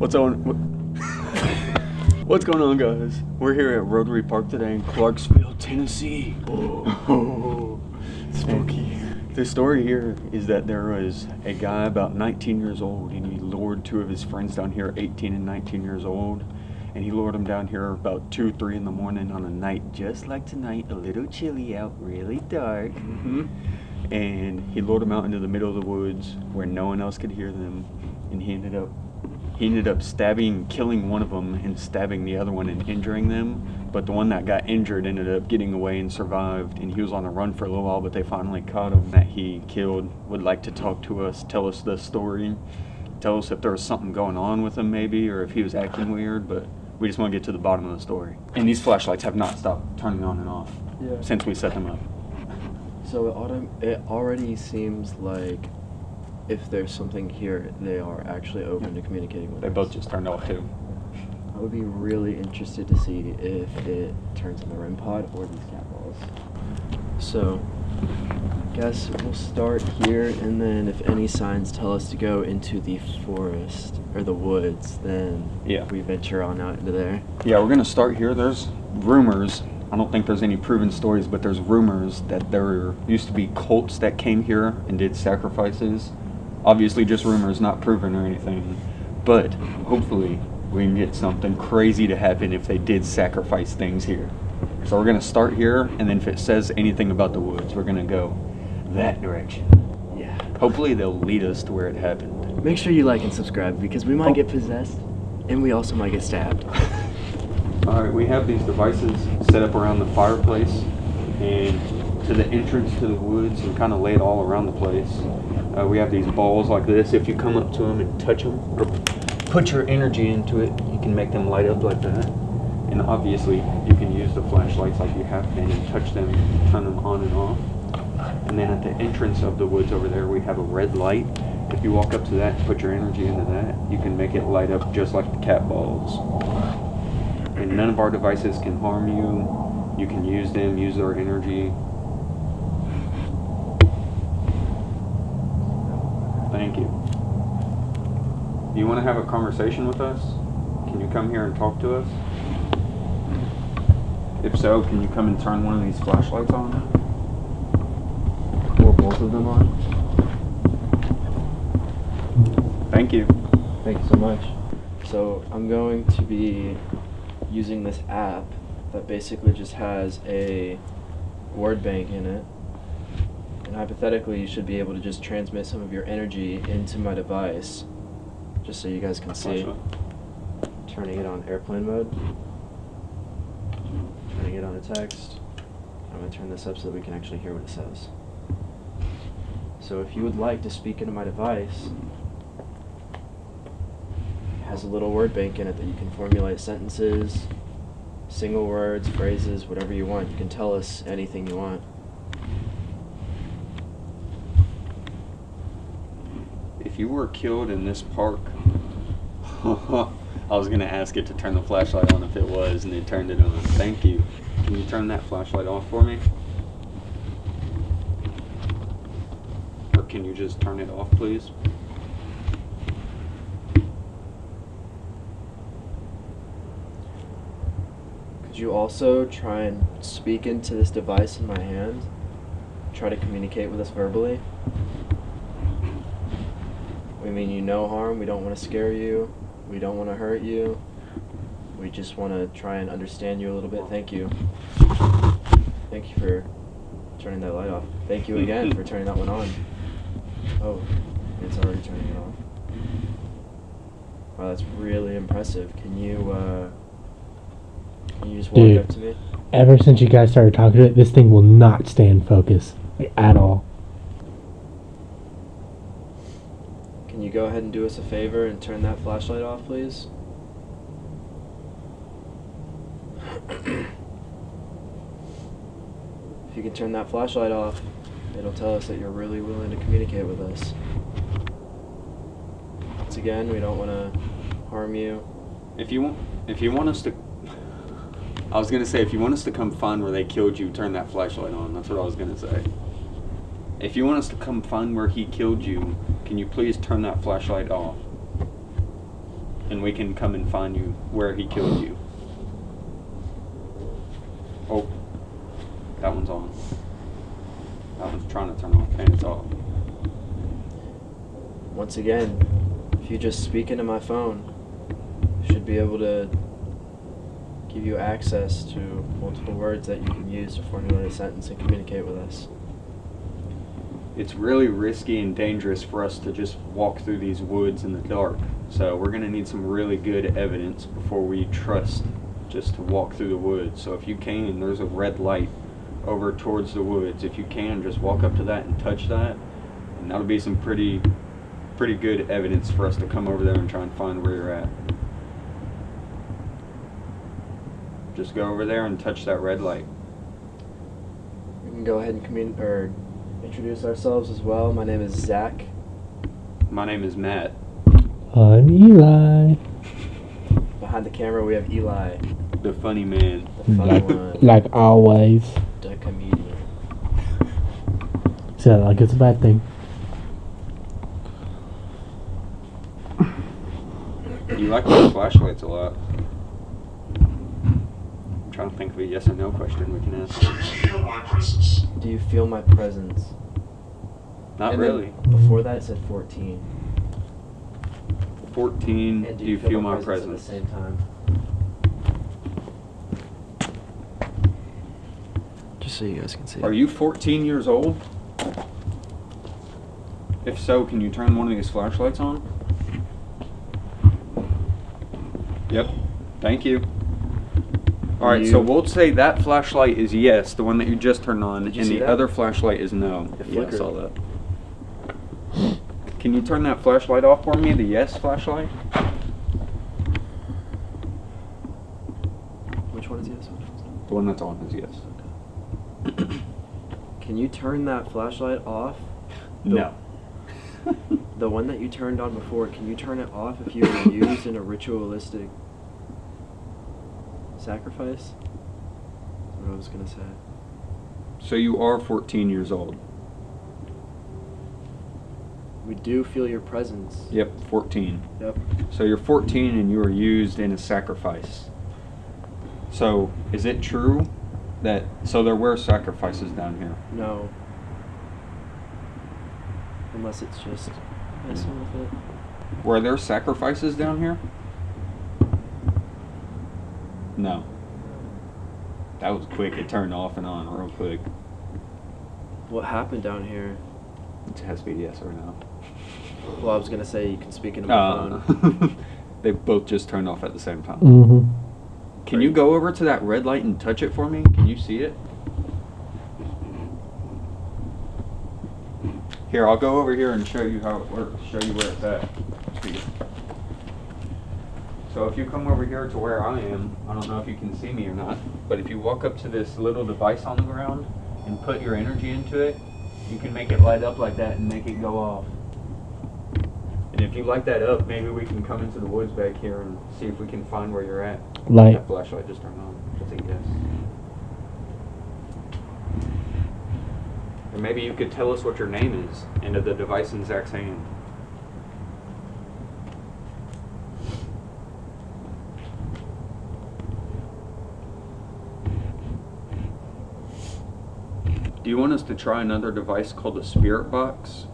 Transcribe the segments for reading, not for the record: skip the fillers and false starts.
What's going on, guys? We're here at Rotary Park today in Clarksville, Tennessee. Oh, spooky. The story here is that there was a guy about 19 years old, and he lured two of his friends down here, 18 and 19 years old, and he lured them down here about 2, 3 in the morning on a night just like tonight, a little chilly out, really dark. And he lured them out into the middle of the woods where no one else could hear them, and he ended up killing one of them and stabbing the other one and injuring them. But the one that got injured ended up getting away and survived, and he was on the run for a little while, but they finally caught him. That he killed would like to talk to us, tell us the story, tell us if there was something going on with him maybe, or if he was acting weird, but we just want to get to the bottom of the story. And these flashlights have not stopped turning on and off since we set them up. So it already seems like if there's something here, they are actually open to communicating with us. They both just turned off too. I would be really interested to see if it turns on the REM pod or these cat balls. So, I guess we'll start here, and then if any signs tell us to go into the forest or the woods, then we venture on out into there. Yeah, we're gonna start here. There's rumors. I don't think there's any proven stories, but there's rumors that there used to be cults that came here and did sacrifices. Obviously just rumors, not proven or anything, but hopefully we can get something crazy to happen if they did sacrifice things here. So we're gonna start here, and then if it says anything about the woods, we're gonna go that direction. Yeah. Hopefully they'll lead us to where it happened. Make sure you like and subscribe, because we might get possessed, and we also might get stabbed. Alright, we have these devices set up around the fireplace and to the entrance to the woods, and kind of laid all around the place. We have these balls like this. If you come up to them and touch them, or put your energy into it, you can make them light up like that. And obviously, you can use the flashlights like you have been and touch them, turn them on and off. And then at the entrance of the woods over there, we have a red light. If you walk up to that and put your energy into that, you can make it light up just like the cat balls. And none of our devices can harm you. You can use them, use their energy. Thank you. Do you want to have a conversation with us? Can you come here and talk to us? If so, can you come and turn one of these flashlights on? Or both of them on? Thank you. Thank you so much. So I'm going to be using this app that basically just has a word bank in it. And hypothetically, you should be able to just transmit some of your energy into my device, just so you guys can see. Turning it on airplane mode. Turning it on to text. I'm going to turn this up so that we can actually hear what it says. So if you would like to speak into my device, it has a little word bank in it that you can formulate sentences, single words, phrases, whatever you want. You can tell us anything you want. If you were killed in this park, I was going to ask it to turn the flashlight on if it was, and it turned it on. Thank you. Can you turn that flashlight off for me? Or can you just turn it off, please? Could you also try and speak into this device in my hand? Try to communicate with us verbally? We mean you no harm, we don't want to scare you, we don't want to hurt you, we just want to try and understand you a little bit. Thank you. Thank you for turning that light off. Thank you again for turning that one on. Oh, it's already turning it off. Wow, that's really impressive. Can you just walk up to me? Ever since you guys started talking to it, this thing will not stay in focus, like, at all. Can you go ahead and do us a favor and turn that flashlight off, please? If you can turn that flashlight off, it'll tell us that you're really willing to communicate with us. Once again, we don't want to harm you. If you want us to, I was gonna say, if you want us to come find where they killed you, turn that flashlight on. That's what I was gonna say. If you want us to come find where he killed you, can you please turn that flashlight off? and we can come and find you where he killed you. Oh, that one's on. That one's trying to turn off, and it's off. Once again, if you just speak into my phone, I should be able to give you access to multiple words that you can use to formulate a sentence and communicate with us. It's really risky and dangerous for us to just walk through these woods in the dark. So we're going to need some really good evidence before we trust just to walk through the woods. So if you can, there's a red light over towards the woods. If you can, just walk up to that and touch that, and that'll be some pretty good evidence for us to come over there and try and find where you're at. Just go over there and touch that red light. We can go ahead and introduce ourselves as well. My name is Zach. My name is Matt. I'm Eli. Behind the camera we have Eli, The funny man. the funny one, Like always. the comedian. So like it's a bad thing. You like those flashlights a lot. I'm trying to think of a yes or no question we can ask. Do you feel my presence? Not And then really. Before that it said 14. 14, And do you feel my presence? At the same time? Just so you guys can see. Are you 14 years old? If so, can you turn one of these flashlights on? Yep. Thank you. Alright, so we'll say that flashlight is yes, the one that you just turned on, Did you and see the that? other flashlight is no. It Yeah, I flickered. saw that. Can you turn that flashlight off for me, the yes flashlight? Which one is yes? Which one's no? The one that's on is yes. Can you turn that flashlight off? No. The one that you turned on before, can you turn it off if you were used in a ritualistic sacrifice? That's what I was gonna say. So you are 14 years old. We do feel your presence. Yep, 14. Yep. So you're 14 and you were used in a sacrifice. So is it true that, so there were sacrifices down here? No. Unless it's just messing with it. Were there sacrifices down here? No. That was quick. It turned off and on real quick. What happened down here? It has to be yes or no. Well, I was gonna say you can speak into my phone. They both just turned off at the same time. Mm-hmm. Can you go over to that red light and touch it for me? Can you see it? Here, I'll go over here and show you how it works. Show you where it's at. So if you come over here to where I am, I don't know if you can see me or not, but if you walk up to this little device on the ground and put your energy into it, you can make it light up like that and make it go off. And if you light that up, maybe we can come into the woods back here and see if we can find where you're at. Light. That flashlight just turned on. Just a yes. Or maybe you could tell us what your name is into the device in Zach's hand. Do you want us to try another device called a spirit box?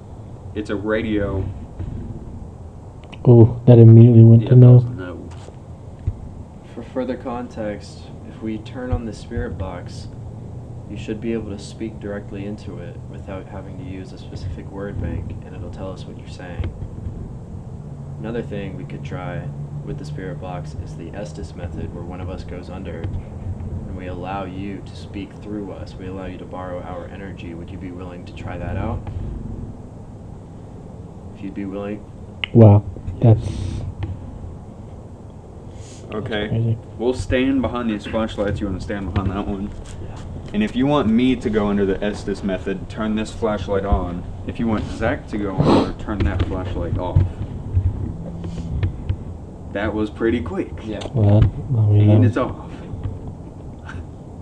It's a radio. Oh, that immediately went Yeah, to that was no. a no. For further context, if we turn on the spirit box, you should be able to speak directly into it without having to use a specific word bank, and it'll tell us what you're saying. Another thing we could try with the spirit box is the Estes method, where one of us goes under and we allow you to speak through us. We allow you to borrow our energy. Would you be willing to try that out? If you'd be willing. Wow, that's Okay. crazy. We'll stand behind these flashlights. You want to stand behind that one? Yeah. And if you want me to go under the Estes method, turn this flashlight on. If you want Zach to go under, turn that flashlight off. That was pretty quick. Yeah. Well, And it's off.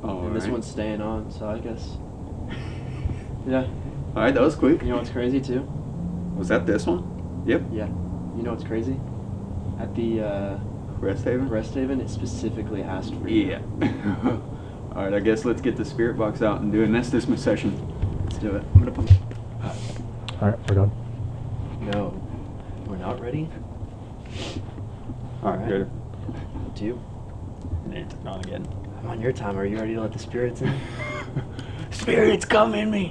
And this Alright. one's staying on, so I guess. Yeah. Alright, that was quick. You know what's crazy too? Was that this one? Yep. Yeah. You know what's crazy? At the Rest Haven? Rest Haven, it specifically asked for you. Yeah. Alright, I guess let's get the spirit box out and do a Nestismus session. Let's do it. I'm gonna put. Alright, we're done. No, we're not ready. Alright, good. Do you? It's on again. I'm on your time. Are you ready to let the spirits in? Spirits, come in me!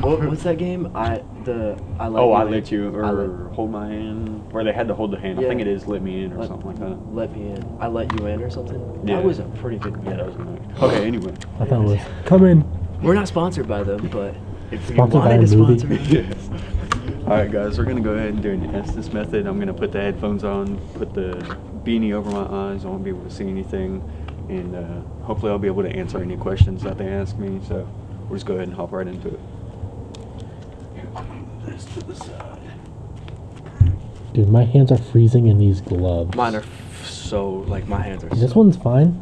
What's that game? I let I you in. let you, or I let- hold my hand, where they had to hold the hand. I Yeah. think it is let me in or something like that. Let me in. I let you in or something. Yeah. That was a pretty good game. Yeah, that was nice. Okay, anyway. I thought it was come in. We're not sponsored by them, but if you Sponsored by wanted to a movie. sponsor us, Yes. Alright guys, we're gonna go ahead and do an Estes method. I'm gonna put the headphones on, put the beanie over my eyes. I won't be able to see anything. And hopefully I'll be able to answer any questions that they ask me. So we'll just go ahead and hop right into it. This to the side. Dude, my hands are freezing in these gloves. mine are so like my hands are. This so, one's fine.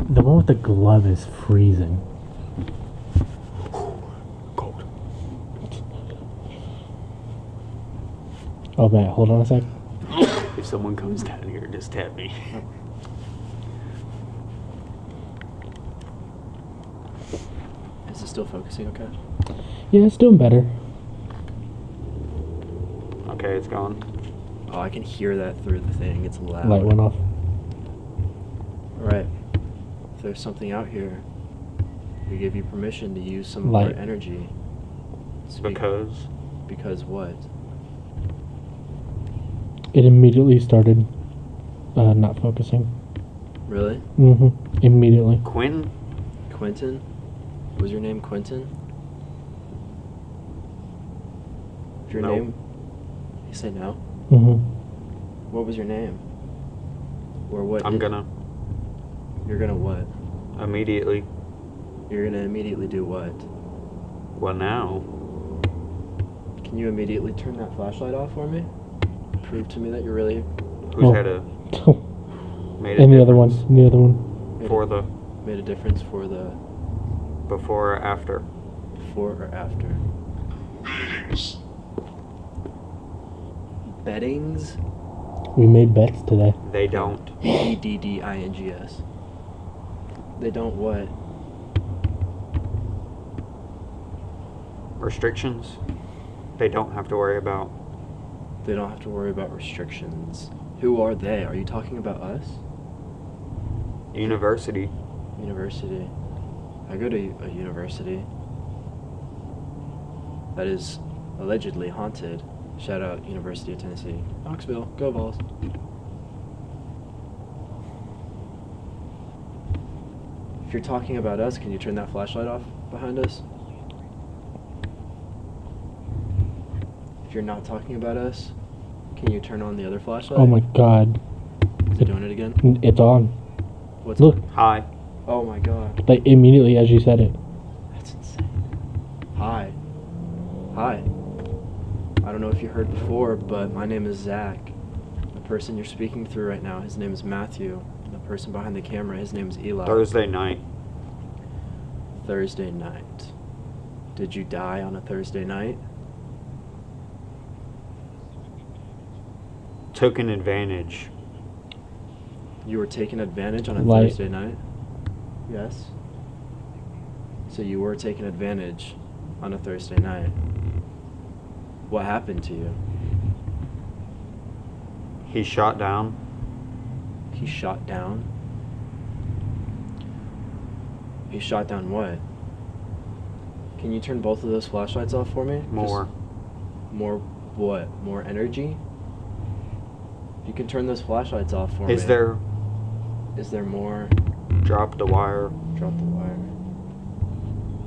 The one with the glove is freezing. Cold. Oh, Matt, hold on a sec. If someone comes down here, just tap me. Is it still focusing? Okay. Yeah, it's doing better. Okay, it's gone. Oh, I can hear that through the thing. It's loud. Light went off. All right. If there's something out here, we give you permission to use some of Light. our energy. Speak- Because what? It immediately started not focusing. Really? Mm-hmm. Immediately. Quinn? Quentin? Was your name Quentin? Is your No. name? You say no? Mm-hmm. What was your name? Or what? I'm gonna You're gonna what? immediately. You're gonna immediately do what? Well, now. Can you immediately turn that flashlight off for me? Prove to me that you're really Who's Oh. had a made a And the other one. difference The other one. for the made a difference for the before or after? before or after. Beddings? We made bets today. They don't. Beddings. They don't what? Restrictions? They don't have to worry about. They don't have to worry about restrictions. Who are they? Are you talking about us? University. University. I go to a university that is allegedly haunted. Shout out University of Tennessee. Knoxville, go Vols. If you're talking about us, can you turn that flashlight off behind us? If you're not talking about us, can you turn on the other flashlight? Oh my god. Is it doing it again? It's on. What's Look, Hi. Oh my god. like immediately as you said it. That's insane. Hi. Hi. I don't know if you heard before, but my name is Zach. The person you're speaking through right now, his name is Matthew. And the person behind the camera, his name is Eli. Thursday night. Thursday night. Did you die on a Thursday night? Took an advantage. You were taken advantage on a Light. Thursday night? Yes. So you were taken advantage on a Thursday night. What happened to you? He shot down. He shot down? He shot down what? Can you turn both of those flashlights off for me? More. More what? More energy? You can turn those flashlights off for me. Is there? Is there more? Drop the wire. Drop the wire.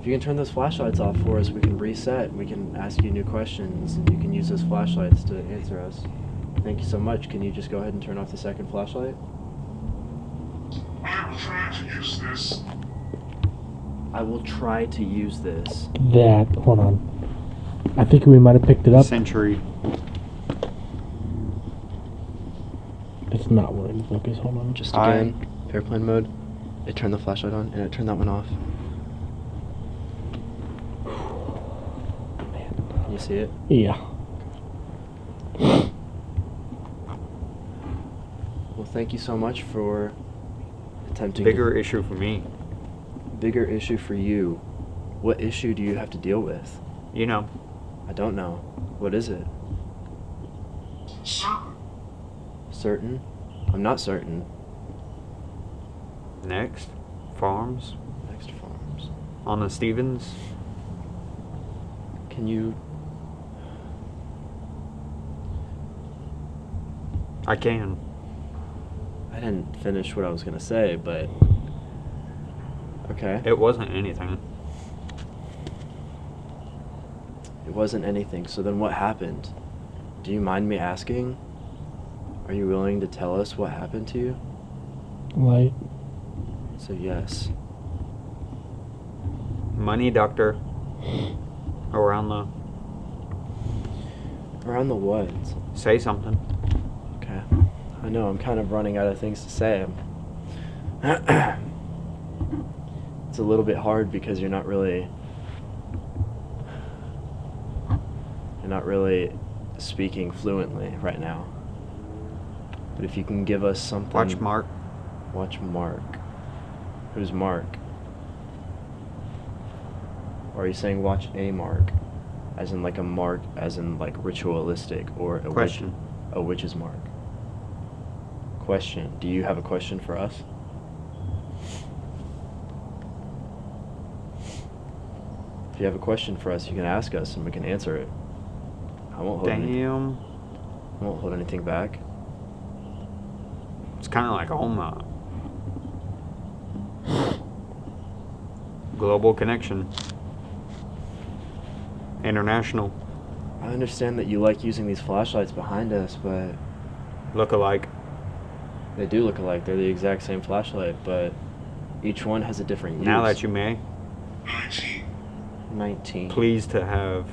If you can turn those flashlights off for us, we can reset. We can ask you new questions, and you can use those flashlights to answer us. Thank you so much. Can you just go ahead and turn off the second flashlight? I will try to use this. I will try to use this. That. Hold on. I think we might have picked it up. Century. It's not wanting to focus. Hold on. Just Hi. again, airplane mode. It turned the flashlight on, and it turned that one off. Can you see it? Yeah. Well, thank you so much for attempting Bigger issue for me. bigger issue for you. What issue do you have to deal with? You know. I don't know. What is it? Certain. Certain? I'm not certain. Next, farms Next farms. on the Stevens. Can you... I can. I didn't finish what I was gonna say, but... Okay. It wasn't anything. It wasn't anything, so then what happened? Do you mind me asking? Are you willing to tell us what happened to you? Light. So yes. Money, doctor. Around the. Around the what? Say something. Okay. I know, I'm kind of running out of things to say. It's a little bit hard because you're not really speaking fluently right now. But if you can give us something... Watch Mark. Watch Mark. Who's Mark? Or are you saying watch a mark? As in like a mark, as in like ritualistic, or a Question. a witch's mark? Question. Do you have a question for us? If you have a question for us, you can ask us and we can answer it. I won't hold anything. Damn. I won't hold anything back. It's kind of like Oma. Global connection. International. I understand that you like using these flashlights behind us, but Look-alike. they do look alike. They're the exact same flashlight, but each one has a different use. Now that you may. 19. 19. Pleased to have.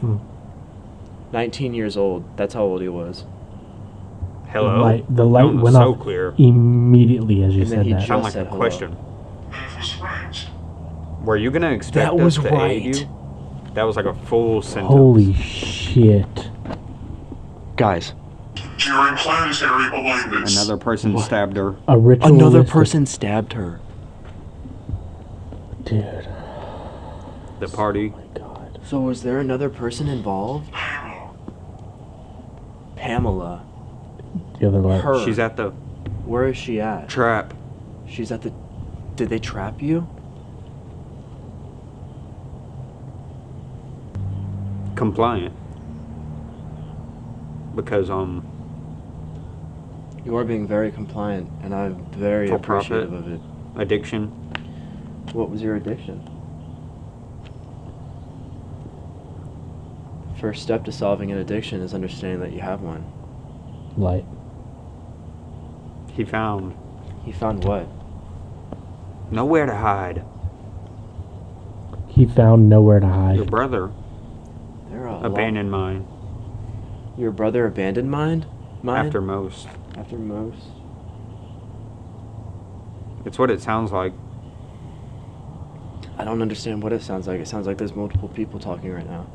19 years old. That's how old he was. Hello? The light That was went so off clear. immediately as you And then said he that. just- Sound like said a hello. question. That was right. Were you gonna expect That was us to aid right. you? That was like a full sentence. Holy shit. Guys, During planetary alignments. Another person stabbed her. A ritualistic... another person stabbed her. Dude. The party. Oh my god. So was there another person involved? Pamela. The other light. Her. She's at the Where is she at? trap. She's at the... Did they trap you? Compliant. Because, You are being very compliant, and I'm very For appreciative profit. of it. addiction. What was your addiction? First step to solving an addiction is understanding that you have one. Light. He found He found what? nowhere to hide. He found nowhere to hide. Your brother There are abandoned mine Your brother abandoned mine? after most. After most. It's what it sounds like. I don't understand what it sounds like. It sounds like there's multiple people talking right now.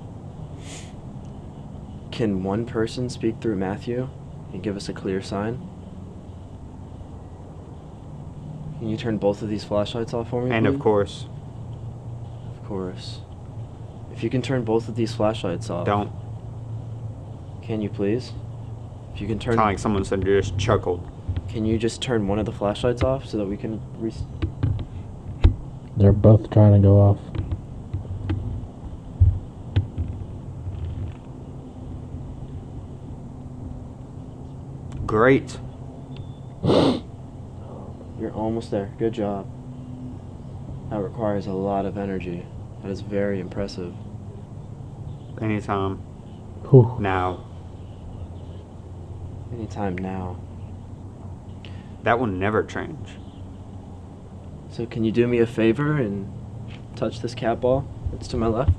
Can one person speak through Matthew and give us a clear sign? Can you turn both of these flashlights off for me, And of please? course, Of course. If you can turn both of these flashlights off. don't. Can you please? If you can turn... Sound like someone said just chuckled. Can you just turn one of the flashlights off so that we can... They're both trying to go off. Great. You're almost there. Good job. That requires a lot of energy. That is very impressive. Anytime. Whew. Now. Anytime now. That will never change. So can you do me a favor and touch this cat ball that's to my left?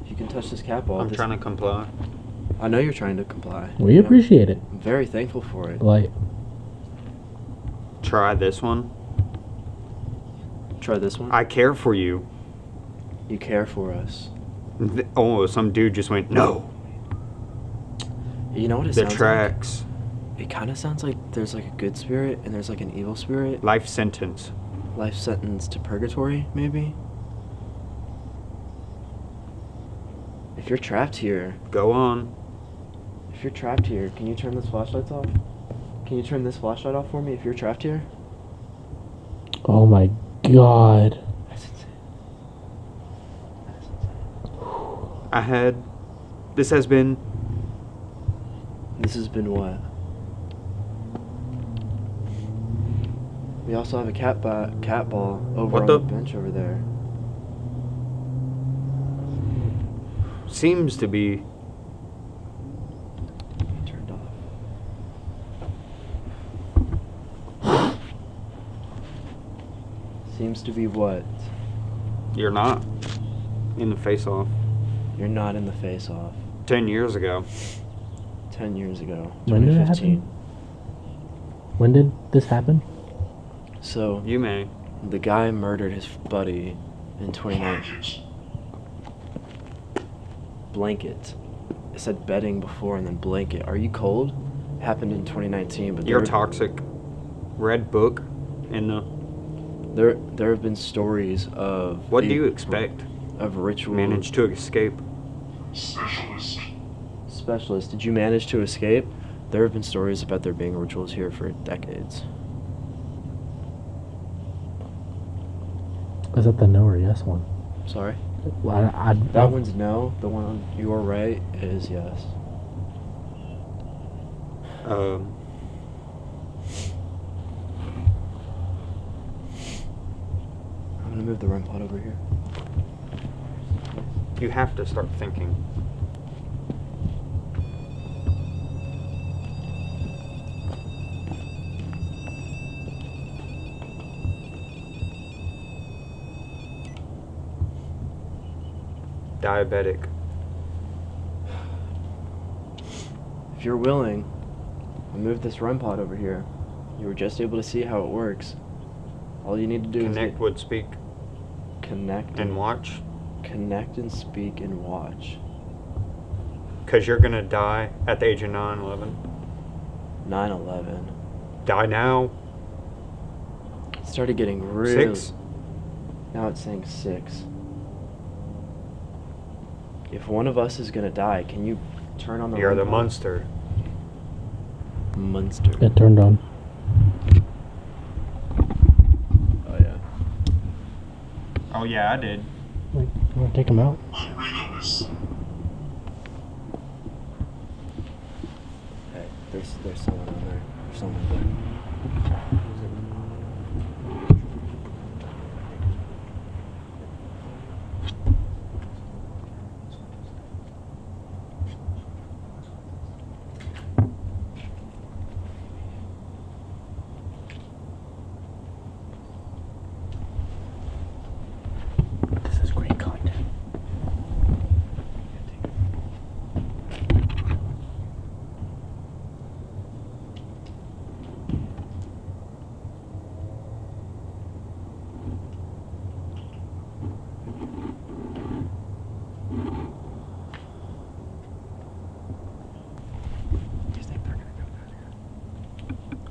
If you can touch this cat ball. I'm trying to comply. I know you're trying to comply. We Yeah. appreciate it. I'm very thankful for it. Light. Try this one. Try this one. I care for you. You care for us. Oh, some dude just went, no. You know what it The sounds tracks. like? It kind of sounds like there's like a good spirit and there's like an evil spirit. Life sentence. Life sentence to purgatory, maybe? If you're trapped here, Go on. if you're trapped here, can you turn those flashlights off? Can you turn this flashlight off for me if you're trapped here? Oh my god. That's insane. This has been This has been what? We also have a cat ball over What on the- the bench over there. seems to be Turned off. Seems to be what? you're not in the face-off. You're not in the face-off. 10 years ago. 10 years ago. When did it 2015. happen? When did this happen? So, You may. the guy murdered his buddy in 2019. Blanket. It said bedding before and then blanket. Are you cold? Happened in 2019, but You're there, toxic. Red book in the... there have been stories of What do you expect? of rituals. Managed to escape. Specialist. Specialist, did you manage to escape? There have been stories about there being rituals here for decades. Was that the no or yes one? Sorry? Well, That one's no. The one on your right is yes. I'm gonna move the REM pod over here. You have to start thinking. Diabetic. If you're willing, I'll move this REM pod over here. You were just able to see how it works. All you need to do Connect, is would speak, connect and watch. connect and speak and watch. Because you're going to die at the age of 9/11. 9/11. Die now. It started getting real. 6. Now it's saying 6. If one of us is gonna die, can you turn on the You're REM the pod? monster. Monster. It turned on. Oh yeah. Oh, yeah, I did. Wait, you want to take him out? Unreadiness. Hey, there's someone on there. There's someone there. This is great content.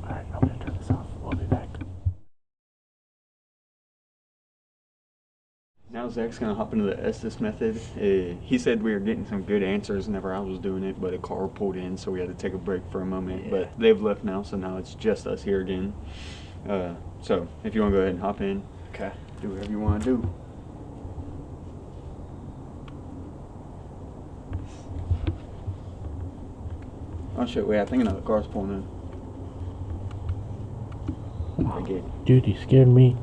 Alright, I'm gonna turn this off. We'll be back. Now Zach's gonna hop into the Estes method. He said we were getting some good answers whenever I was doing it, but a car pulled in, so we had to take a break for a moment. Yeah. But they've left now, so now it's just us here again. So if you want to go ahead and hop in, Okay. do whatever you want to do. Oh shit! Wait, I think another car's pulling in. I get. Dude, you scared me.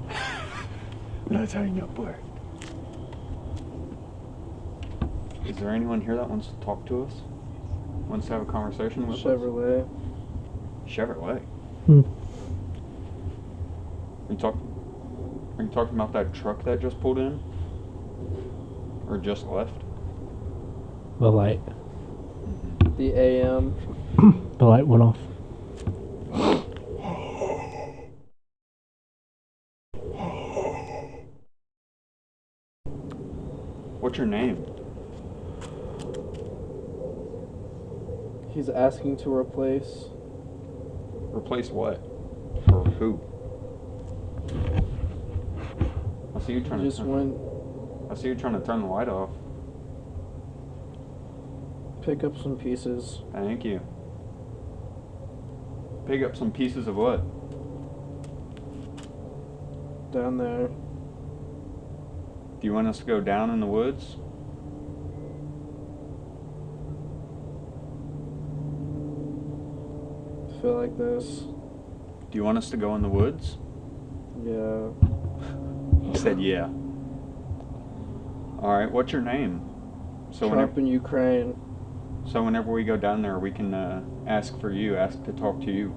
That's how you know it worked. Is there anyone here that wants to talk to us? Wants to have a conversation with Chevrolet. us? Chevrolet. Hmm. Are you talking about that truck that just pulled in? Or just left? The light. The AM. The light went off. What's your name? He's asking to replace Replace what? For who? I see you trying Just to went I see you trying to turn the light off. pick up some pieces. Thank you. Pick up some pieces of what? Down there. Do you want us to go down in the woods? Feel like this. Do you want us to go in the woods? Yeah. He said yeah. Alright, what's your name? Trump in Ukraine. So whenever we go down there, we can ask for you, ask to talk to you.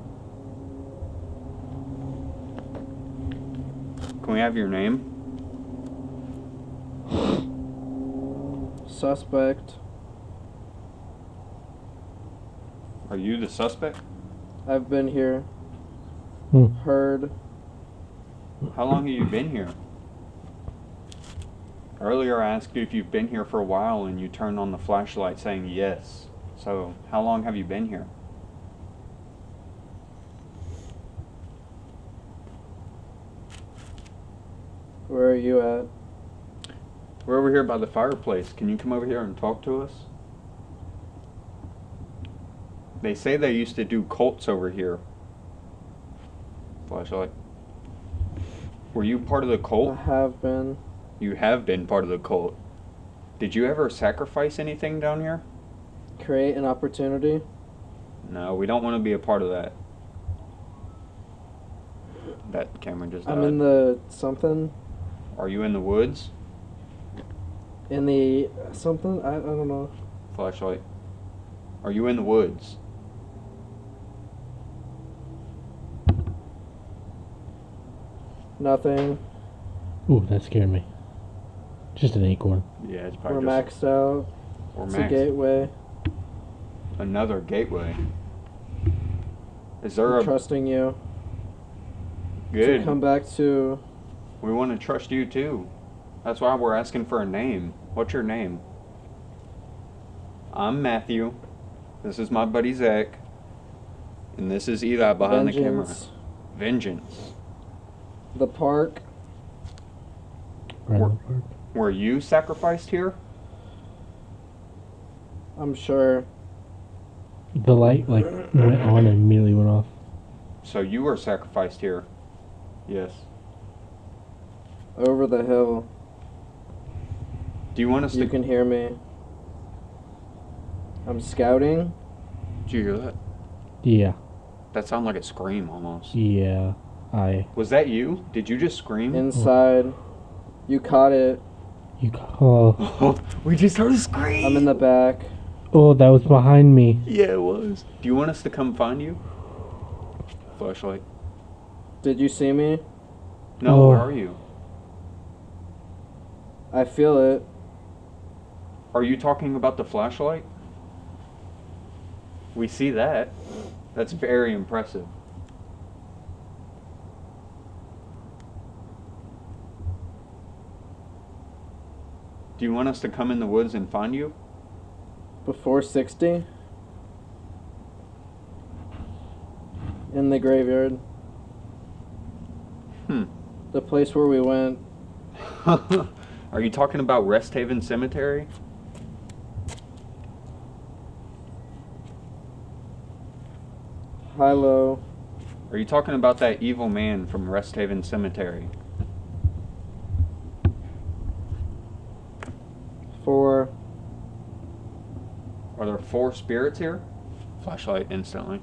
Can we have your name? Suspect. Are you the suspect? I've been here. Hmm. Heard. How long have you been here? Earlier I asked you if you've been here for a while and you turned on the flashlight saying yes. So, how long have you been here? Where are you at? We're over here by the fireplace. Can you come over here and talk to us? They say they used to do cults over here. Flashlight. Were you part of the I cult? have been. You have been part of the cult. Did you ever sacrifice anything down here? Create an opportunity. No, we don't want to be a part of that. That camera just died. I'm in the something. Are you in the woods? In the something? I don't know. Flashlight. Are you in the woods? Nothing. Ooh, that scared me. Just an acorn. Yeah, it's We're probably maxed out. We're It's a maxed. gateway. Another gateway. Is there I'm a trusting you good? to come back to. We want to trust you too. That's why we're asking for a name. What's your name? I'm Matthew. This is my buddy Zach. And this is Eli behind the camera. Vengeance. Vengeance. The park. Randall Park. Were you sacrificed here? I'm sure. The light like went on and immediately went off. So you were sacrificed here. Yes. Over the hill. Do you want us You to can hear me. I'm scouting. Did you hear that? Yeah. That sounded like a scream almost. Yeah. Was that you? Did you just scream? Inside. You caught it. Oh, We just heard a scream. I'm in the back. oh, that was behind me. Yeah, it was. Do you want us to come find you? Flashlight. Did you see me? No, Oh. where are you? I feel it. Are you talking about the flashlight? We see that. That's very impressive. Do you want us to come in the woods and find you? Before 60. In the graveyard. Hmm. The place where we went. Are you talking about Rest Haven Cemetery? High low. Are you talking about that evil man from Rest Haven Cemetery? 4. Are there 4 spirits here? Flashlight instantly.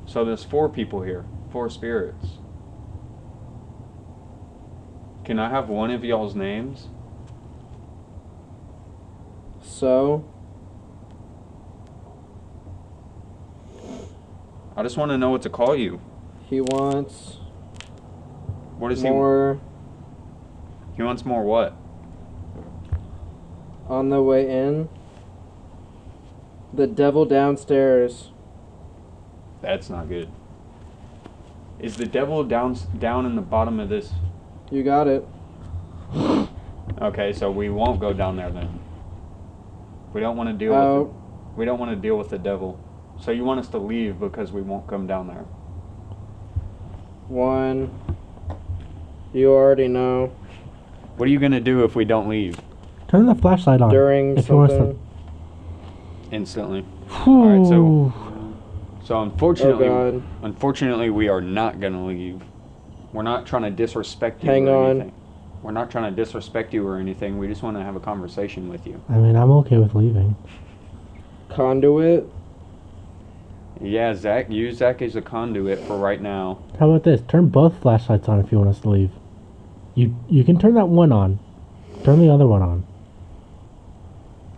So there's 4 people here. 4 spirits. Can I have one of y'all's names? So. I just want to know what to call you. He wants What is more he wants more what? on the way in. The devil downstairs. That's not good. Is the devil down in the bottom of this? You got it. Okay, so we won't go down there then. We don't want to deal Out. with we don't want to deal with the devil. So you want us to leave because we won't come down there. 1. You already know. What are you gonna do if we don't leave? Turn the flashlight on. During if you want something. Instantly. to. Alright, so Oh unfortunately, God. unfortunately, we are not gonna leave. We're not trying to disrespect you Hang or on. anything. We're not trying to disrespect you or anything. We just want to have a conversation with you. I mean, I'm okay with leaving. Conduit. Yeah, Zach, use Zach as a conduit for right now. How about this? Turn both flashlights on if you want us to leave. You can turn that one on. Turn the other one on.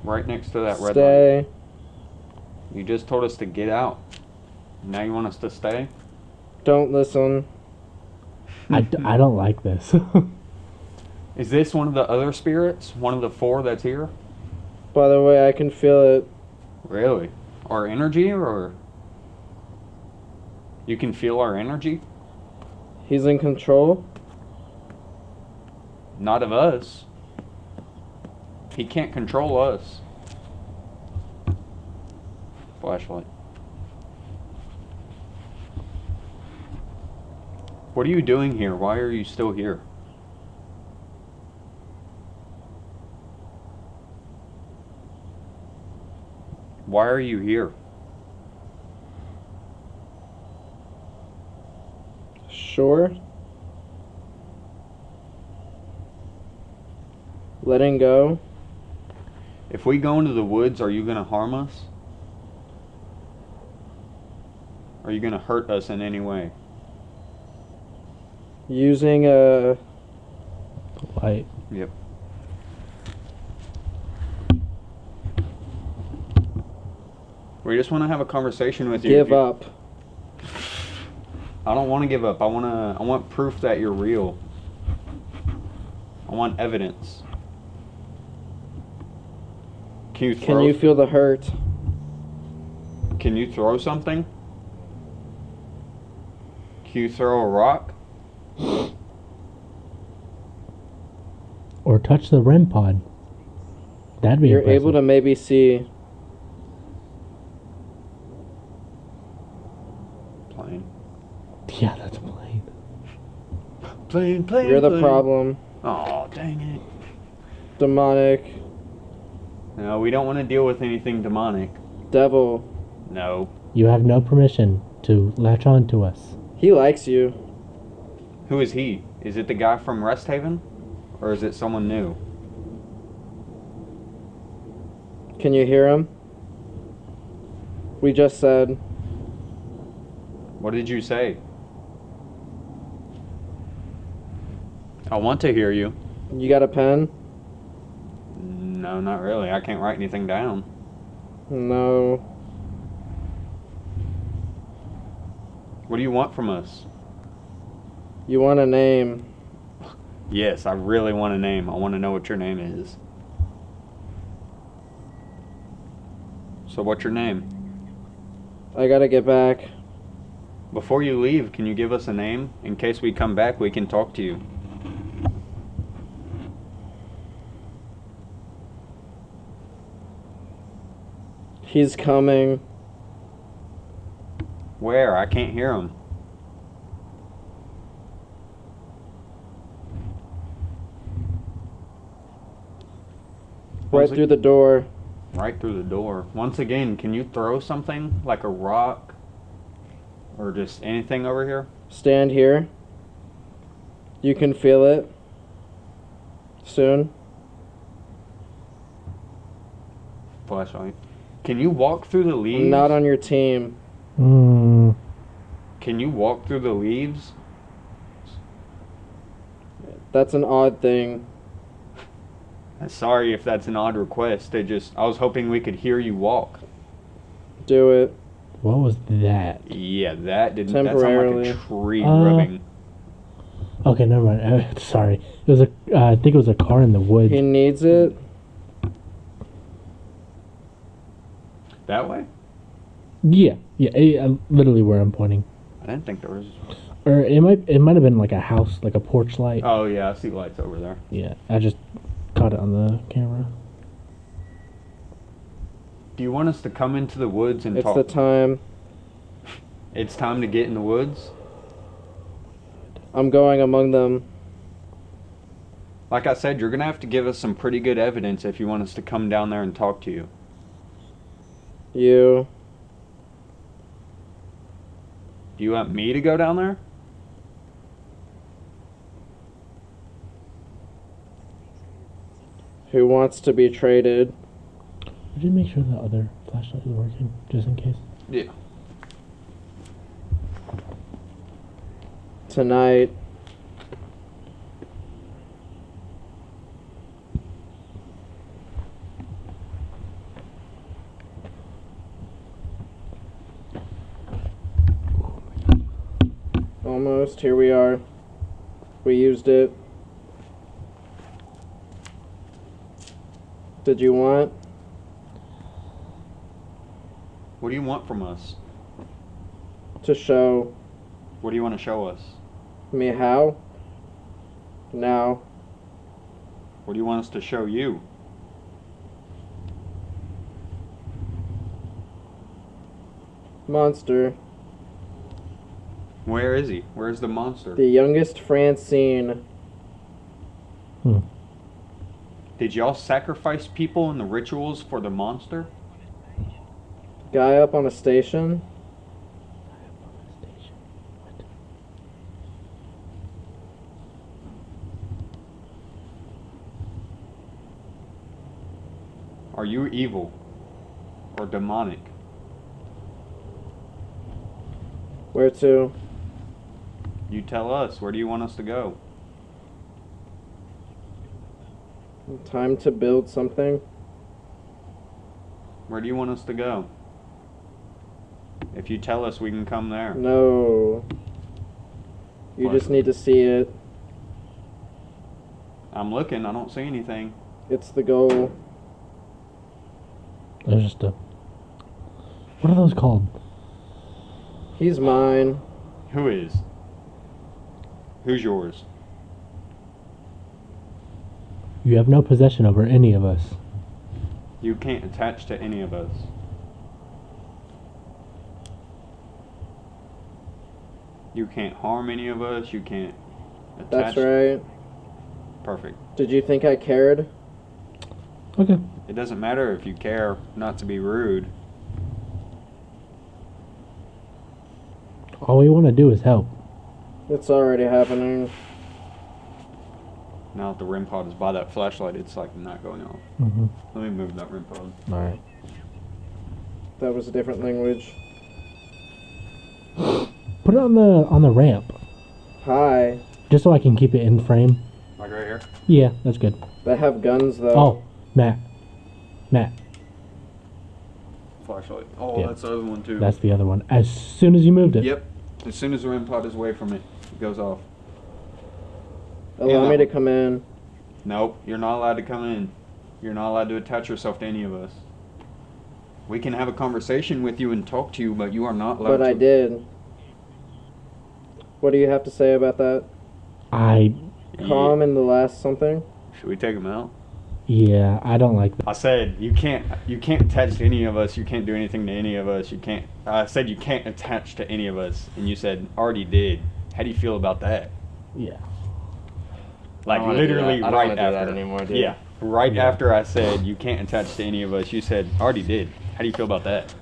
Right next to that red light. Stay. You just told us to get out. Now you want us to stay? Don't listen. I don't like this. Is this one of the other spirits? One of the 4 that's here? By the way, I can feel it. Really? Our energy, or you can feel our energy? He's in control. Not of us. He can't control us. Flashlight. What are you doing here? Why are you still here? Why are you here? Sure. Letting go. If we go into the woods, are you going to harm us? Are you going to hurt us in any way? Using a Light. Yep. We just want to have a conversation with you. give up. I don't want to give up. I want proof that you're real. I want evidence. Can you throw? Can you feel the hurt? Can you throw something? Can you throw a rock? Or touch the REM pod. That'd be You're impressive. able to maybe see. Plane. Yeah, that's a plane. Plane. You're the problem. Oh, dang it. Demonic. No, we don't want to deal with anything demonic. Devil. No. You have no permission to latch on to us. He likes you. Who is he? Is it the guy from Rest Haven? Or is it someone new? Can you hear him? We just said. What did you say? I want to hear you. You got a pen? No, not really. I can't write anything down. No. What do you want from us? You want a name? Yes, I really want a name. I want to know what your name is. So what's your name? I gotta get back. Before you leave, can you give us a name? In case we come back, we can talk to you. He's coming. Where? I can't hear him. Right through the door. Right through the door. Once again, can you throw something? Like a rock? Or just anything over here? Stand here. You can feel it. Soon. Flashlight. Can you walk through the leaves? I'm not on your team. Can you walk through the leaves? That's an odd thing. Sorry if that's an odd request. I was hoping we could hear you walk. Do it. What was that? Yeah, that didn't. Temporarily. That sounded like a tree rubbing. Okay, never mind. Sorry. It was I think it was a car in the woods. He needs it. That way? Yeah, literally where I'm pointing. I didn't think there was. Or it might have been like a house, like a porch light. Oh yeah, I see lights over there. Yeah, I just caught it on the camera. Do you want us to come into the woods and It's talk? the time. It's time to get in the woods. I'm going among them. Like I said, you're gonna have to give us some pretty good evidence if you want us to come down there and talk to you. You. Do you want me to go down there? Who wants to be traded? Would you make sure the other flashlight is working, just in case? Yeah. Tonight. Almost. Here we are. We used it. Did you want? What do you want from us? To show What do you want to show us? me how? Now. What do you want us to show you? Monster. Where is he? Where's the monster? The youngest Francine. Did y'all sacrifice people in the rituals for the monster? Guy up on a station. Are you evil? Or demonic? Where to? You tell us. Where do you want us to go? Time to build something. Where do you want us to go? If you tell us, we can come there. No. You What? just need to see it. I'm looking. I don't see anything. It's the goal. There's just a... What are those called? He's mine. Who is? Who's yours? You have no possession over any of us. You can't attach to any of us. You can't harm any of us. You can't attach. That's right. Perfect. Did you think I cared? Okay. It doesn't matter if you care not to be rude. All we want to do is help. It's already happening. Now that the REM pod is by that flashlight, it's like not going off. Mm-hmm. Let me move that REM pod. Alright. That was a different language. Put it on the ramp. Hi. Just so I can keep it in frame. Like right here? Yeah, that's good. They have guns though. Oh, Matt. Flashlight. Oh, Yeah. that's the other one too. That's the other one. As soon as you moved it. Yep. As soon as the REM pod is away from it, it goes off. Allow Yeah. me to come in. Nope, you're not allowed to come in. You're not allowed to attach yourself to any of us. We can have a conversation with you and talk to you, but you are not allowed But to. I did. What do you have to say about that? Calm in the last something? Should we take him out? Yeah, I don't like that. I said you can't attach to any of us. You can't do anything to any of us. You can't. I said you can't attach to any of us, and you said already did. How do you feel about that? Yeah. Like I don't wanna do literally that. I don't right wanna do after. that anymore, dude. Yeah, right Yeah. after I said you can't attach to any of us, you said already did. How do you feel about that?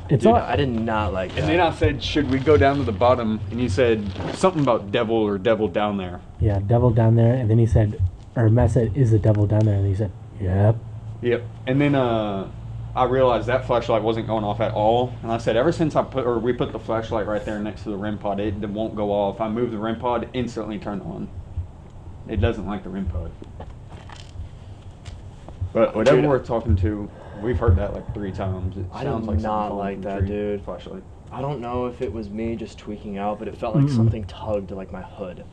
It's Dude, all... I did not like that. And then I said, should we go down to the bottom? And you said something about devil or devil down there. Yeah, devil down there. And then he said, or Matt said, is the devil down there? And he said, yep. Yep. And then I realized that flashlight wasn't going off at all. And I said, ever since we put the flashlight right there next to the REM pod, it won't go off. I move the REM pod, instantly turn on. It doesn't like the REM pod. But whatever Dude, we're talking to, we've heard that like 3 times. It I sounds did like something not falling like from a that, tree. dude. Flashlight. I don't know if it was me just tweaking out, but it felt like something tugged like my hood.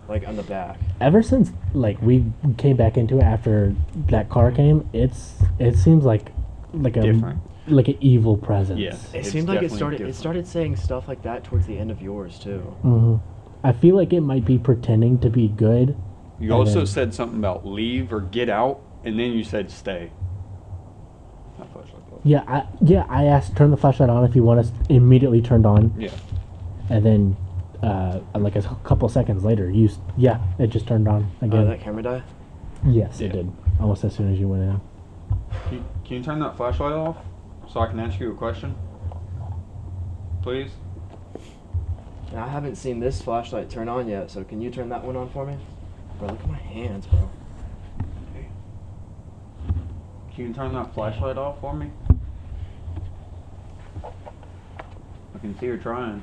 Like on the back. Ever since, like, we came back into it after that car came, it seems like a... Different. Like an evil presence. Yeah. It It's seemed like it definitely started saying stuff like that towards the end of yours too. hmm I feel like it might be pretending to be good. You and also then- said something about leave or get out, and then you said stay. That flashlight glowed. Yeah, I asked turn the flashlight on if you want us immediately turned on. Yeah. and then like a couple seconds later, it just turned on Oh, again. that camera die? Yes, Yeah. it did. Almost as soon as you went in. Can you turn that flashlight off so I can ask you a question? Please? And I haven't seen this flashlight turn on yet, so can you turn that one on for me? Bro, look at my hands, bro. Can you turn that flashlight off for me? I can see her trying.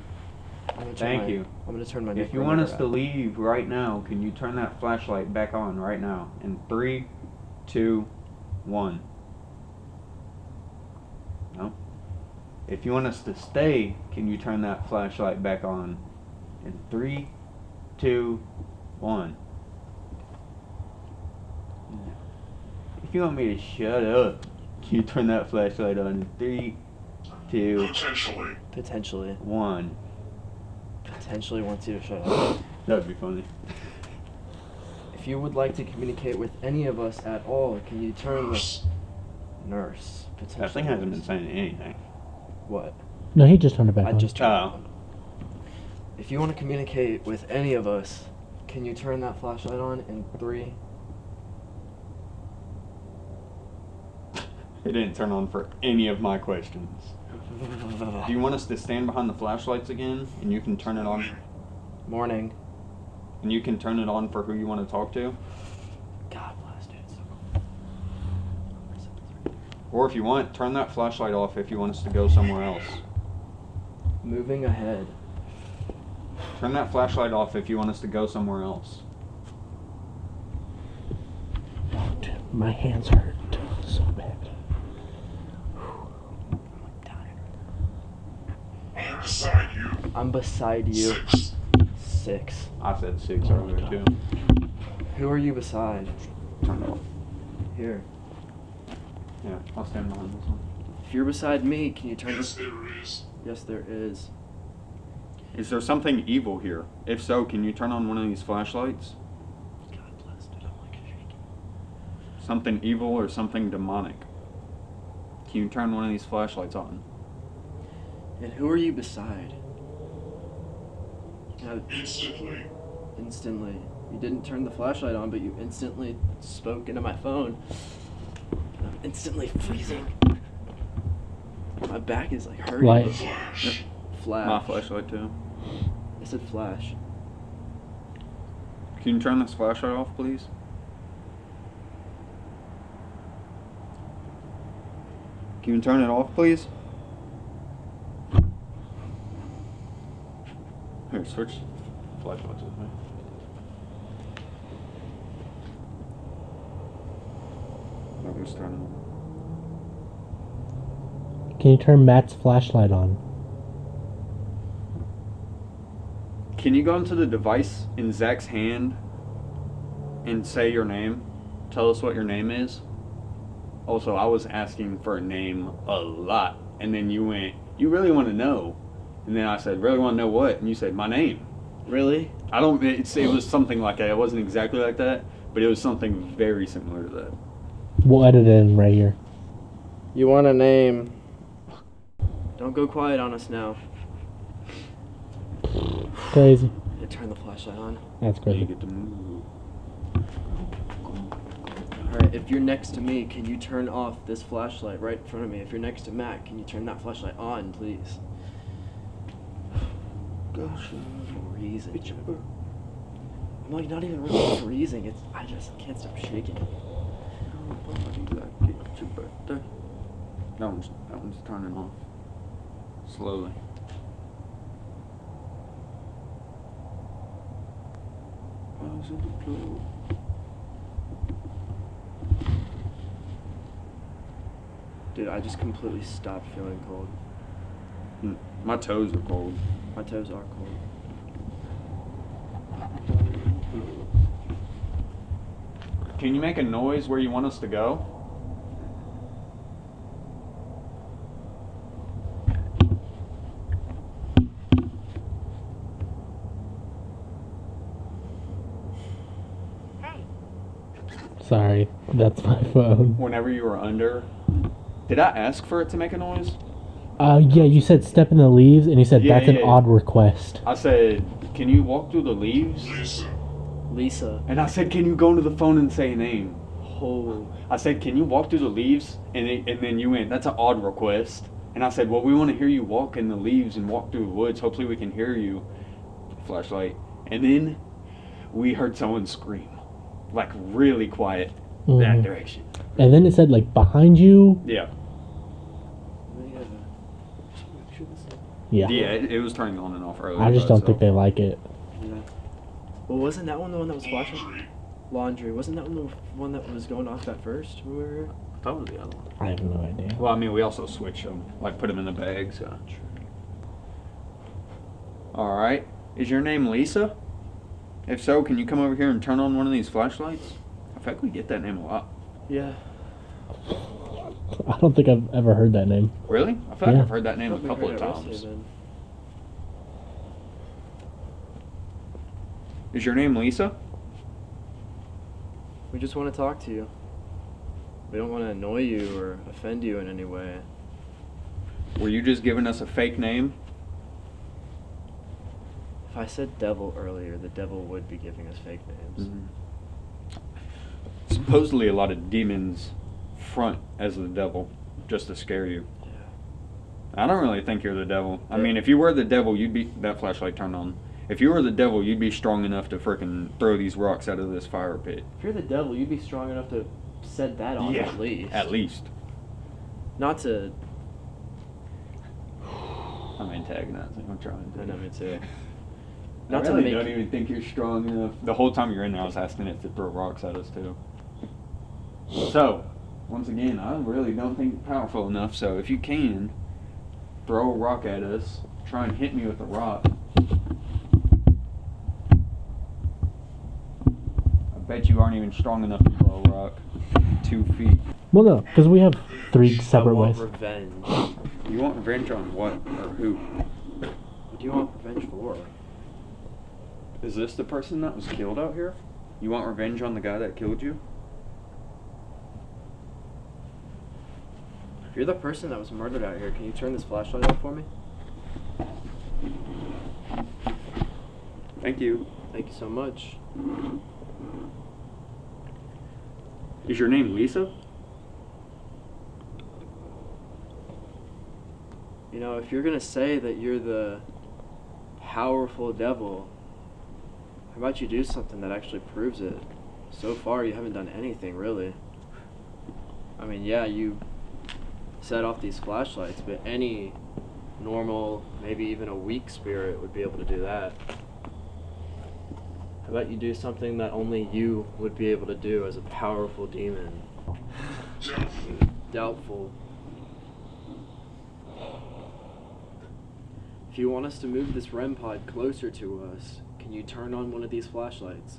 Thank you. I'm gonna turn my If you want us to leave right now, can you turn that flashlight back on right now? In 3, 2, 1. No? If you want us to stay, can you turn that flashlight back on? In 3, 2, 1. If you want me to shut up, can you turn that flashlight on? In 3, 2, Potentially. Potentially. 1. Potentially wants you to shut up. That'd be funny. If you would like to communicate with any of us at all, can you turn the Nurse. nurse? Potentially. That thing hasn't been saying anything. What? No, he just turned it back I on. just turned it Oh. on. If you want to communicate with any of us, can you turn that flashlight on in 3? It didn't turn on for any of my questions. Do you want us to stand behind the flashlights again, and you can turn it on, Morning. and you can turn it on for who you want to talk to? God bless, dude. So cool. Or if you want, turn that flashlight off if you want us to go somewhere else. Moving ahead. Turn that flashlight off if you want us to go somewhere else. Oh, dude, my hands hurt so bad. I'm beside you. I'm beside you. 6. 6. I said 6 earlier too. Who are you beside? Turn it off. Here. Yeah, I'll stand behind this one. If you're beside me, can you turn Yes, this? there is. Yes, there is. Is there something evil here? If so, can you turn on one of these flashlights? God bless, dude. I'm like shaking. Something evil or something demonic? Can you turn one of these flashlights on? And who are you beside? Instantly. Instantly. You didn't turn the flashlight on, but you instantly spoke into my phone. I'm instantly freezing. My back is like hurting. Light. Flash. Flash. My flashlight too. I said flash. Can you turn this flashlight off, please? Can you turn it off, please? Here, switch flashlights with me. I'm gonna start it on. Can you turn Matt's flashlight on? Can you go into the device in Zach's hand and say your name? Tell us what your name is. Also, I was asking for a name a lot, and then you went, "You really want to know?" And then I said, "Really want to know what?" And you said, "My name." Really? I don't. It was something like that. It wasn't exactly like that, but it was something very similar to that. We'll edit it in right here. You want a name? Don't go quiet on us now. Crazy. You turn the flashlight on. That's You crazy. get to move. Alright, if you're next to me, can you turn off this flashlight right in front of me? If you're next to Matt, can you turn that flashlight on, please? Gosh, I'm freezing. I'm like not even really freezing. I just can't stop shaking. That one's turning off. Slowly. Dude, I just completely stopped feeling cold. My toes are cold. My toes are cold. Can you make a noise where you want us to go? Sorry, that's my phone. Whenever you were under. Did I ask for it to make a noise? Yeah, you said step in the leaves, and he said Yeah, that's an yeah. odd request. I said, can you walk through the leaves? Lisa. Lisa. And I said, can you go into the phone and say a name? Oh. I said, can you walk through the leaves? And then you went, that's an odd request. And I said, well, we want to hear you walk in the leaves and walk through the woods. Hopefully we can hear you. Flashlight. And then we heard someone scream. Like really quiet. That Mhm. direction. And then it said like behind you. Yeah. Yeah. Yeah, it was turning on and off earlier. I just by don't think itself. they like it. Yeah. Well, wasn't that one the one that was flashing? Laundry. Wasn't that one the one that was going off at first when we were here? That was the other one. I have no idea. Well, I mean, we also switched them. Like, put them in the bag, so. Alright. Is your name Lisa? If so, can you come over here and turn on one of these flashlights? I feel like we get that name a lot. Yeah. I don't think I've ever heard that name. Really? I feel like Yeah. I've heard that name a Thought we couple heard of it yesterday, times. then. Is your name Lisa? We just want to talk to you. We don't want to annoy you or offend you in any way. Were you just giving us a fake name? If I said devil earlier, the devil would be giving us fake names. Supposedly a lot of demons front as the devil just to scare you. Yeah. I don't really think you're the devil. I Yeah. mean, if you were the devil, you'd be... That flashlight turned on. If you were the devil, you'd be strong enough to frickin' throw these rocks out of this fire pit. If you're the devil, you'd be strong enough to set that on at least. At least. Not to. I'm antagonizing. I'm trying to. I know, me too. I Not to really make. don't even think you're strong enough. The whole time you're in there, I was asking it to throw rocks at us too. So, once again, I really don't think you're powerful enough. So if you can, throw a rock at us. Try and hit me with a rock. I bet you aren't even strong enough to throw a rock 2 feet. Well, no, because we have 3 I separate want ways. revenge. You want revenge on what or who? What do you want revenge for? Is this the person that was killed out here? You want revenge on the guy that killed you? If you're the person that was murdered out here, can you turn this flashlight off for me? Thank you. Thank you so much. Is your name Lisa? You know, if you're gonna say that you're the powerful devil, how about you do something that actually proves it? So far, you haven't done anything, really. I mean, yeah, you set off these flashlights, but any normal, maybe even a weak spirit would be able to do that. How about you do something that only you would be able to do as a powerful demon? Doubtful. If you want us to move this REM pod closer to us, can you turn on one of these flashlights?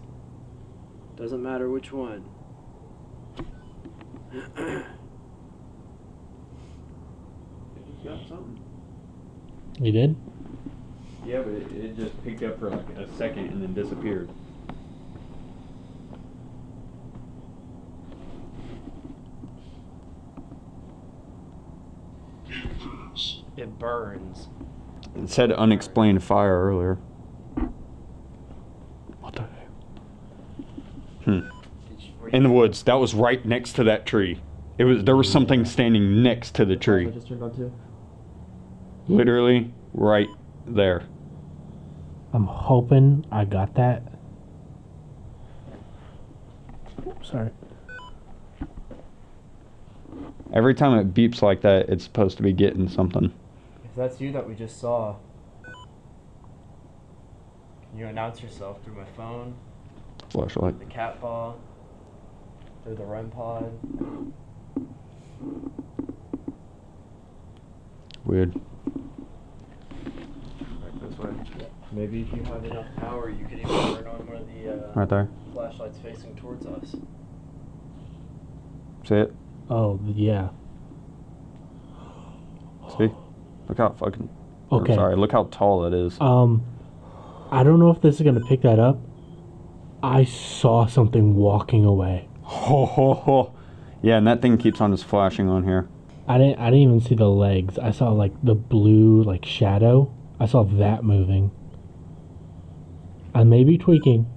Doesn't matter which one. You got something. You did? Yeah, but it just picked up for like a second and then disappeared. It burns. It said unexplained fire earlier. What the heck? In the woods. That was right next to that tree. There was something standing next to the tree. Just turned on too. Literally right there. I'm hoping I got that. Sorry. Every time it beeps like that, it's supposed to be getting something. If that's you that we just saw, can you announce yourself through my phone, Flashlight. the cat paw, through the REM pod? Weird. Right this way. Maybe if you have enough power, you could even turn on one of the Right there. flashlights facing towards us. See it? Oh, yeah. See? Look how fucking... Okay. Sorry, look how tall it is. I don't know if this is going to pick that up. I saw something walking away. Ho ho ho. Yeah, and that thing keeps on just flashing on here. I didn't even see the legs. I saw like the blue like shadow. I saw that moving. I may be tweaking.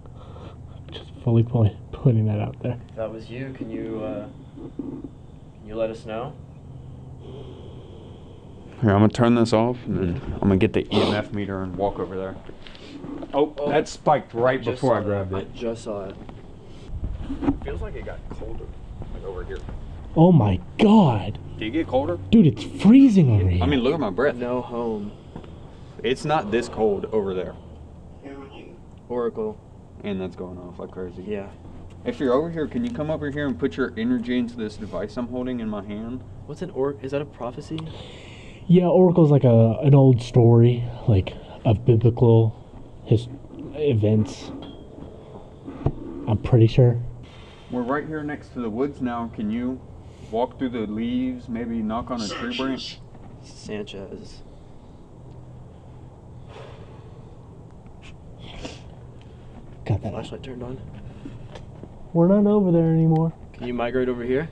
Just fully putting that out there. If that was you, can you let us know? Here, I'm gonna turn this off, and then I'm gonna get the EMF meter and walk over there. Oh, that spiked right before I grabbed it. I just saw it. Feels like it got colder, like over here. Oh my god. Did it get colder? Dude, it's freezing over here. I mean, look at my breath. No home. It's not this cold over there. Oracle. And that's going off like crazy. Yeah. If you're over here, can you come over here and put your energy into this device I'm holding in my hand? What's an Is that a prophecy? Yeah, Oracle's like an old story, like of biblical events. I'm pretty sure. We're right here next to the woods now. Can you walk through the leaves, maybe knock on a tree branch? Sanchez. Got that. Flashlight turned on. We're not over there anymore. Can you migrate over here?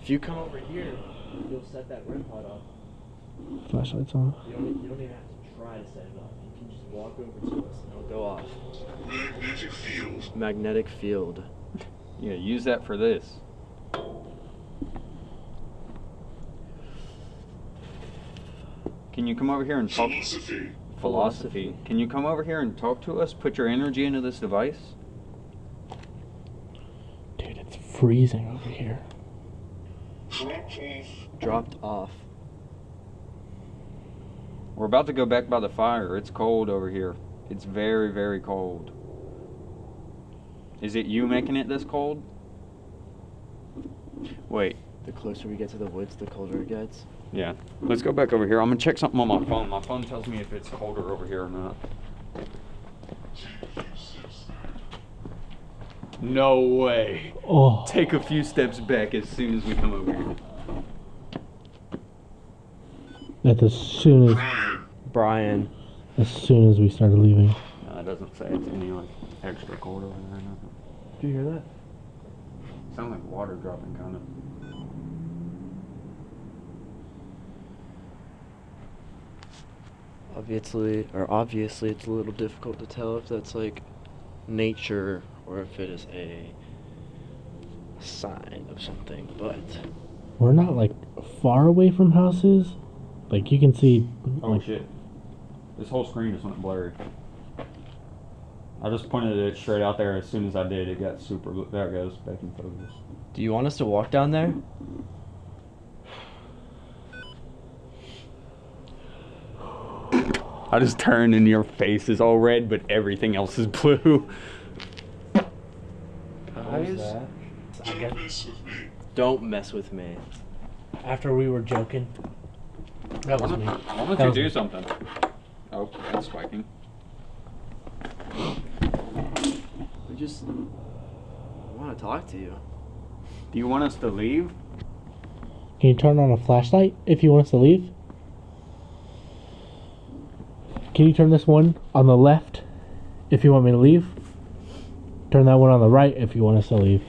If you come over here, you'll set that REM pod off. Flashlight's on. You don't even have to try to set it off. You can just walk over to us and it'll go off. Magnetic field. Magnetic field. Yeah, use that for this. Can you come over here and talk? Philosophy. Can you come over here and talk to us? Put your energy into this device? Dude, it's freezing over here. Dropped off. We're about to go back by the fire. It's cold over here. It's very, very cold. Is it you making it this cold? Wait. The closer we get to the woods, the colder it gets. Yeah. Let's go back over here. I'm gonna check something on my phone. My phone tells me if it's colder over here or not. No way. Oh. Take a few steps back as soon as we come over here. That's as soon Brian. as we started leaving. No, it doesn't say it's any like extra cold over there or nothing. Do you hear that? Sounds like water dropping kind of. Obviously it's a little difficult to tell if that's like nature or if it is a sign of something, but We're not like far away from houses. Like you can see. Oh Like, shit. This whole screen just went blurry. I just pointed it straight out there. As soon as I did, it got super. There it goes, back in focus. do you want us to walk down there? I just turned and your face is all red, but everything else is blue. Guys, I guess don't mess with me. after we were joking. That was me. Why don't That you was do me. something? Oh, that's spiking. We just want to talk to you. Do you want us to leave? Can you turn on a flashlight if you want us to leave? Can you turn this one on the left if you want me to leave? Turn that one on the right if you want us to leave.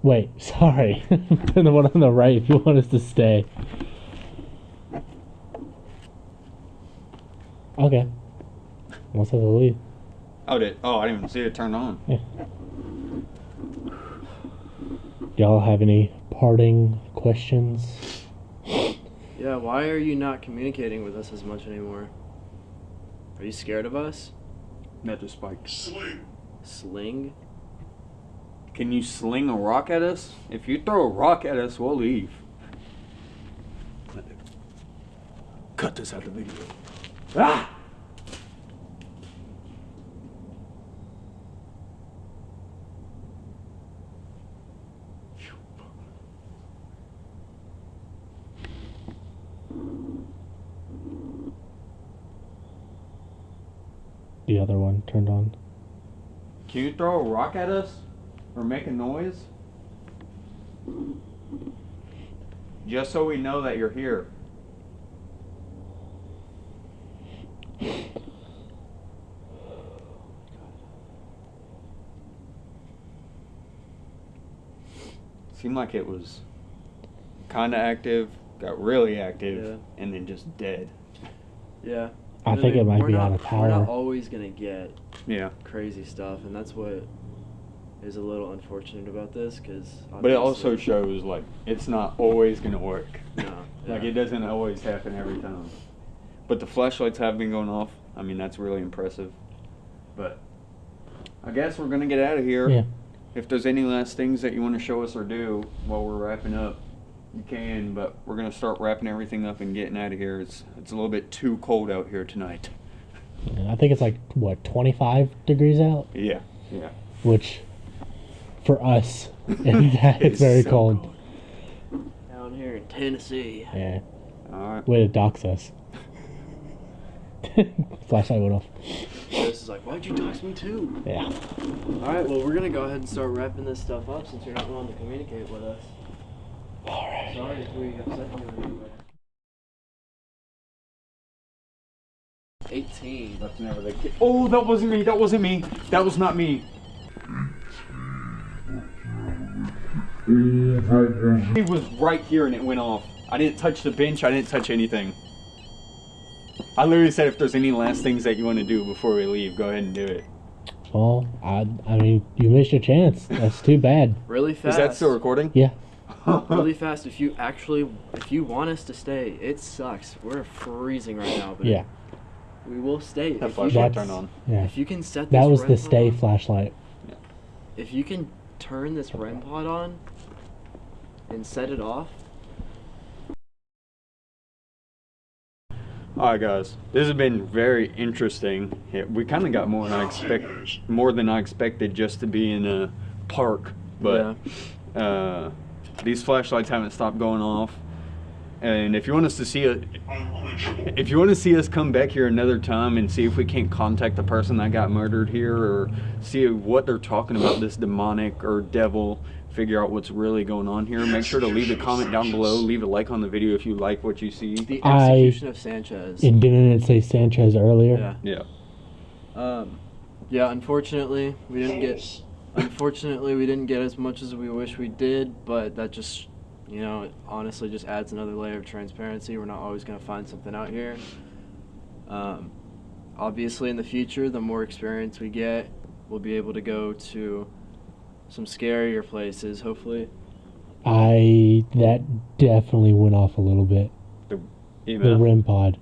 Wait, sorry. Turn the one on the right if you want us to stay. Okay. Wants us to leave. Oh, I didn't even see it turned on. Yeah. Y'all have any parting questions? Yeah, why are you not communicating with us as much anymore? Are you scared of us? That just spiked. Sling? Can you sling a rock at us? If you throw a rock at us, we'll leave. Cut this out of the video. Ah! The other one turned on. Can you throw a rock at us? Or make a noise? Just so we know that you're here. Seemed like it was kind of active, got really active, Yeah. and then just dead. Yeah. I think it might we're be not- out of We're not power. always gonna get Yeah. crazy stuff, and that's what is a little unfortunate about this, because. But it also shows, like, it's not always going to work. No. Like, yeah. it doesn't always happen every time. But the flashlights have been going off. I mean, that's really impressive. But I guess we're going to get out of here. Yeah. If there's any last things that you want to show us or do while we're wrapping up, you can. But we're going to start wrapping everything up and getting out of here. It's a little bit too cold out here tonight. And I think it's like, what, 25 degrees out? Yeah. Which, for us, it's very so cold. Down here in Tennessee. Yeah. All right. Way to dox us. Flashlight went off. Chris is like, why'd you dox me too? Yeah. Alright, well, we're gonna go ahead and start wrapping this stuff up since you're not willing to communicate with us. Alright. Sorry if we upset you in any way. 18. That's never the kid. Oh, that wasn't me. That wasn't me. That was not me. He was right here and it went off. I didn't touch the bench. I didn't touch anything. I literally said if there's any last things that you want to do before we leave, go ahead and do it. Well, I mean, you missed your chance. That's too bad. Really fast. Is that still recording? Yeah. Really fast. If you want us to stay, it sucks. We're freezing right now, but Yeah. we will stay. That If you, flashlight That's- turned on. Yeah. if you can set this That was REM the pod stay on- flashlight. If you can turn this REM pod on and set it off, Alright guys, this has been very interesting. Yeah, we kind of got more than I expected just to be in a park, but these flashlights haven't stopped going off. And if you want us to see it, if you want to see us come back here another time and see if we can't contact the person that got murdered here, or see what they're talking about, this demonic or devil, figure out what's really going on here, make sure to leave a comment down below, leave a like on the video if you like what you see. the execution of Sanchez. And didn't it say Sanchez earlier? Yeah. Yeah. Yeah. Unfortunately, we didn't get as much as we wish we did, but that just, it honestly just adds another layer of transparency. We're not always going to find something out here. Obviously, in the future, the more experience we get, we'll be able to go to some scarier places, hopefully. That definitely went off a little bit. The EMF. REM pod.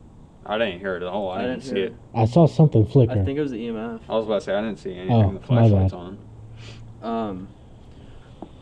I didn't hear it at all. I didn't see it. I saw something flicker. I think it was the EMF. I was about to say I didn't see anything. Oh, The flashlight's my bad. on.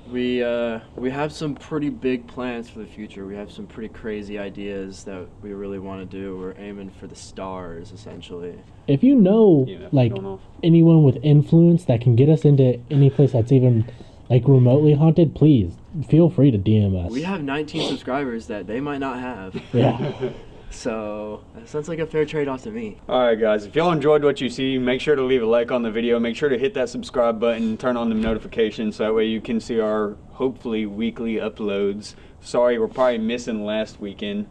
We have some pretty big plans for the future. We have some pretty crazy ideas that we really want to do. We're aiming for the stars, essentially. If you know, EMF like, going off. anyone with influence that can get us into any place that's even, like, remotely haunted, please, feel free to DM us. We have 19 subscribers that they might not have. Yeah. So, that sounds like a fair trade-off to me. Alright guys, if y'all enjoyed what you see, make sure to leave a like on the video. Make sure to hit that subscribe button, turn on the notifications so that way you can see our hopefully weekly uploads. Sorry, we're probably missing last weekend,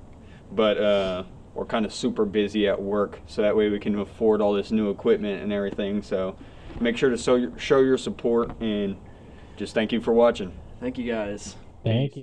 but we're kind of super busy at work, so that way we can afford all this new equipment and everything. So make sure to show your support, and just thank you for watching. Thank you guys. Thank you.